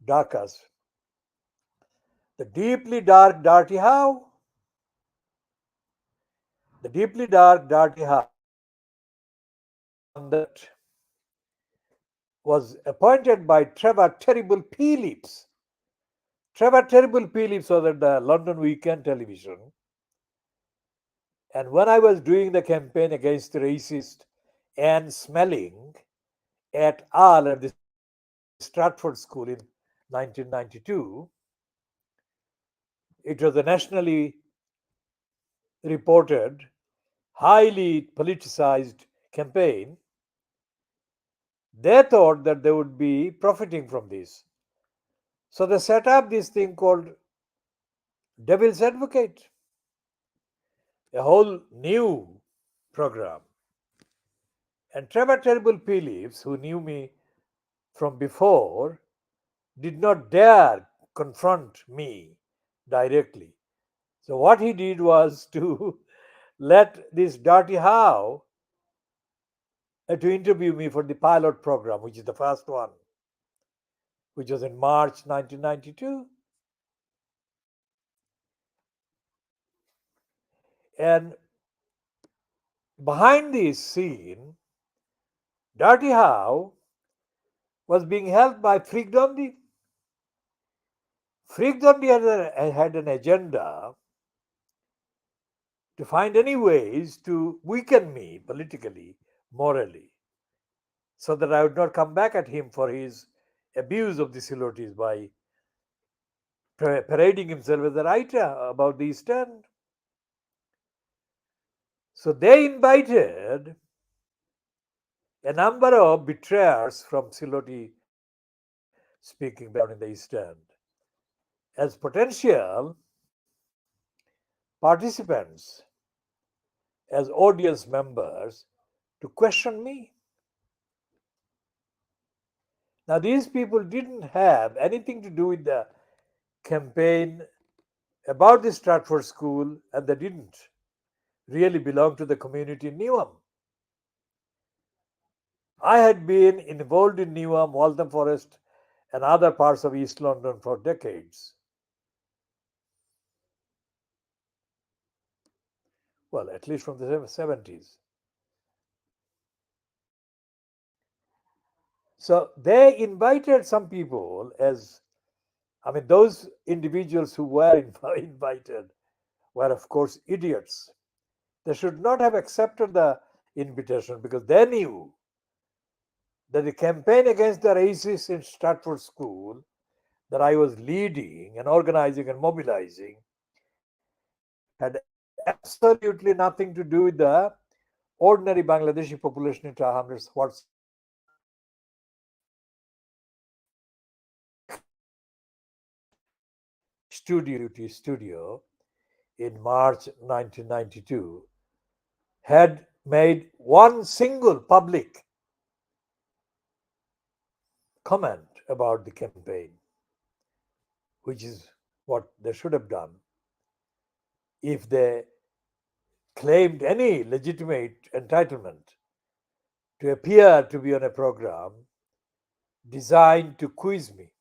Dhaka's. The deeply dark, dirty how? The deeply dark, dirty how was the one that was appointed by Trevor Terrible Phillips. Trevor Terrible Phillips was at the London Weekend Television. And when I was doing the campaign against the racist Anne Smelling et al. At the Stratford School in 1992, it was a nationally reported, highly politicized campaign. They thought that they would be profiting from this. So they set up this thing called Devil's Advocate, a whole new program. And Trevor Terrible Phillips, who knew me from before, did not dare confront me directly. So what he did was to let this Dirty How to interview me for the pilot program, which is the first one, which was in March 1992. And behind this scene, Dirty How was being helped by Freak Dondi. Freak Dondi had an agenda to find any ways to weaken me politically, morally, so that I would not come back at him for his abuse of the Silotis by parading himself as a writer about the East End. So they invited a number of betrayers from Siloti speaking background in the East End as potential participants, as audience members to question me. Now, these people didn't have anything to do with the campaign about the Stratford School, and they didn't really belong to the community in Newham. I had been involved in Newham, Waltham Forest, and other parts of East London for decades. Well, at least from the 70s. So they invited some people as, I mean, those individuals who were invited were, of course, idiots. They should not have accepted the invitation because they knew that the campaign against the racists in Stratford School that I was leading and organizing and mobilizing had absolutely nothing to do with the ordinary Bangladeshi population in Hamlets whatsoever. studio in March 1992 had made one single public comment about the campaign, which is what they should have done if they claimed any legitimate entitlement to appear to be on a program designed to quiz me.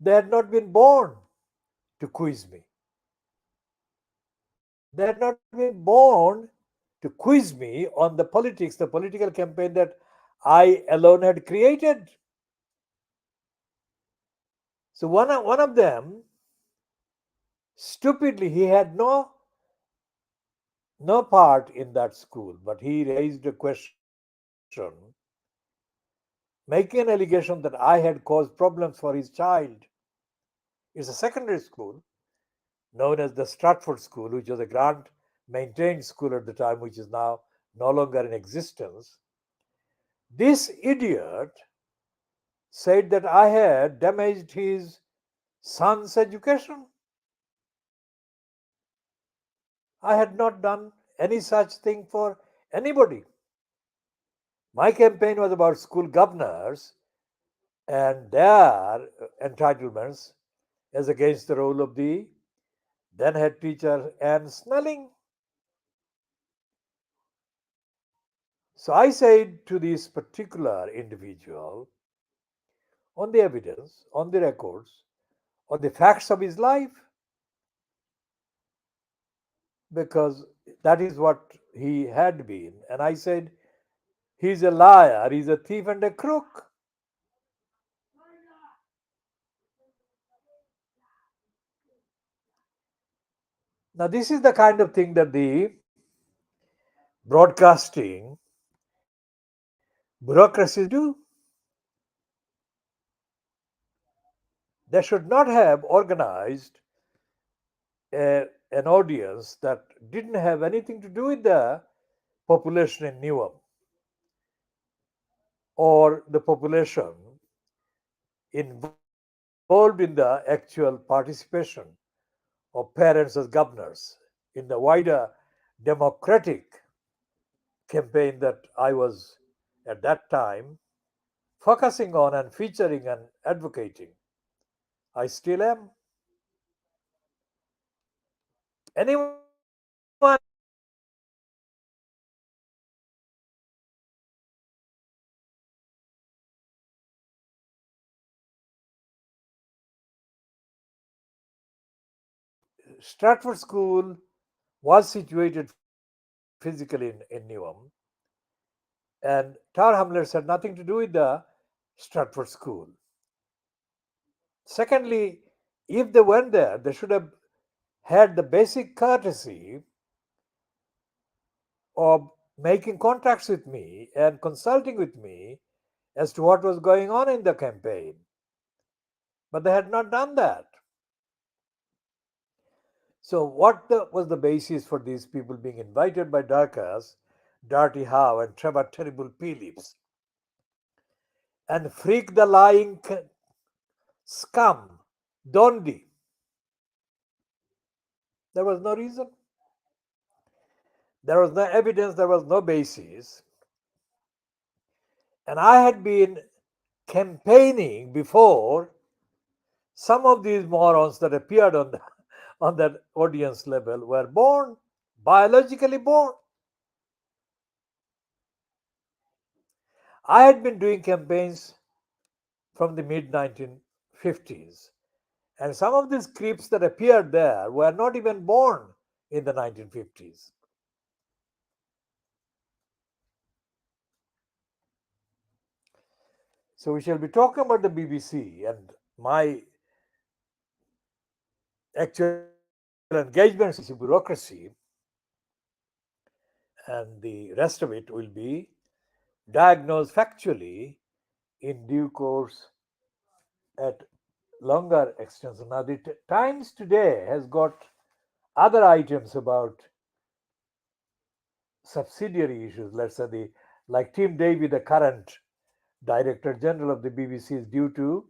They had not been born to quiz me. They had not been born to quiz me on the politics, the political campaign that I alone had created. So one of them, stupidly, he had no part in that school, but he raised a question, making an allegation that I had caused problems for his child. It's a secondary school known as the Stratford School, which was a grant maintained school at the time, which is now no longer in existence. This idiot said that I had damaged his son's education. I had not done any such thing for anybody. My campaign was about school governors and their entitlements as against the role of the then head teacher Anne Snelling. So I said to this particular individual, on the evidence, on the records, on the facts of his life, because that is what he had been. And I said, he's a liar, he's a thief and a crook. Now, this is the kind of thing that the broadcasting bureaucracies do. They should not have organized an audience that didn't have anything to do with the population in Newham or the population involved in the actual participation of parents as governors in the wider democratic campaign that I was at that time focusing on and featuring and advocating. I still am. Anyone Stratford School was situated physically in Newham, and Tower Hamlets had nothing to do with the Stratford School. Secondly, if they went there, they should have had the basic courtesy of making contacts with me and consulting with me as to what was going on in the campaign. But they had not done that. So, was the basis for these people being invited by Darkas, Dirty Howe, and Trevor Terrible Phillips, and Freak the Lying Scum, Dondi? There was no reason. There was no evidence, there was no basis. And I had been campaigning before some of these morons that appeared on that audience level were born, biologically born. I had been doing campaigns from the mid 1950s, and some of these creeps that appeared there were not even born in the 1950s. So we shall be talking about the BBC and my actual engagements with bureaucracy, and the rest of it will be diagnosed factually in due course at longer extension. Now, the Times today has got other items about subsidiary issues. Let's say like Tim Davie, the current Director General of the BBC, is due to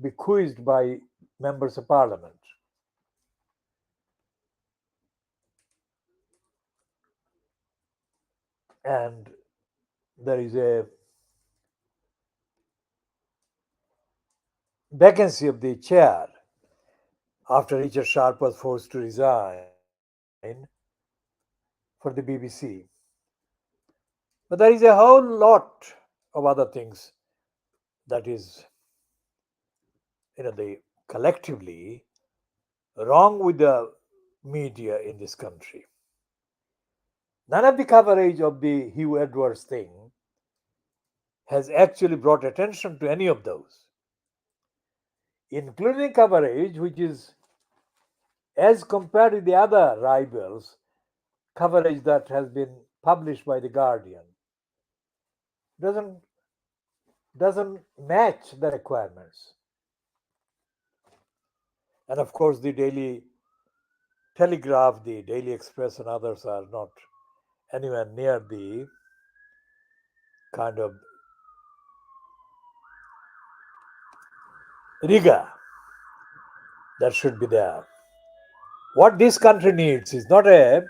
be quizzed by members of parliament. And there is a vacancy of the chair after Richard Sharp was forced to resign for the BBC. But there is a whole lot of other things that is, the collectively wrong with the media in this country. None of the coverage of the Hugh Edwards thing has actually brought attention to any of those, including coverage which is, as compared with the other rivals, coverage that has been published by the Guardian, doesn't doesn't match the requirements. And of course, the Daily Telegraph, the Daily Express, and others are not anywhere near the kind of rigor that should be there. What this country needs is not a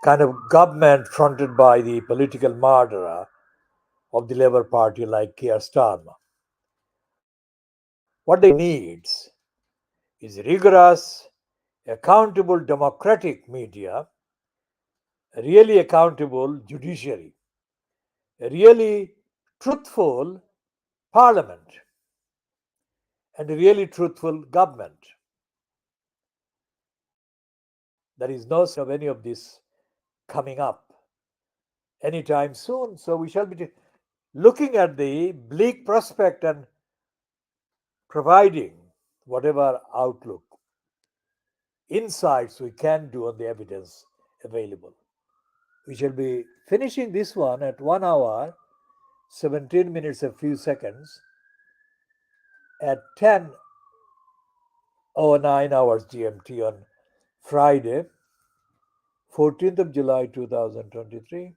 kind of government fronted by the political murderer of the Labour Party like Keir Starmer. What they needs is rigorous, accountable democratic media, a really accountable judiciary, a really truthful parliament, and a really truthful government. There is no sign of any of this coming up anytime soon. So we shall be looking at the bleak prospect and providing whatever outlook, insights we can do on the evidence available. We shall be finishing this one at 1 hour, 17 minutes, a few seconds at 10:09 hours GMT on Friday, 14th of July 2023.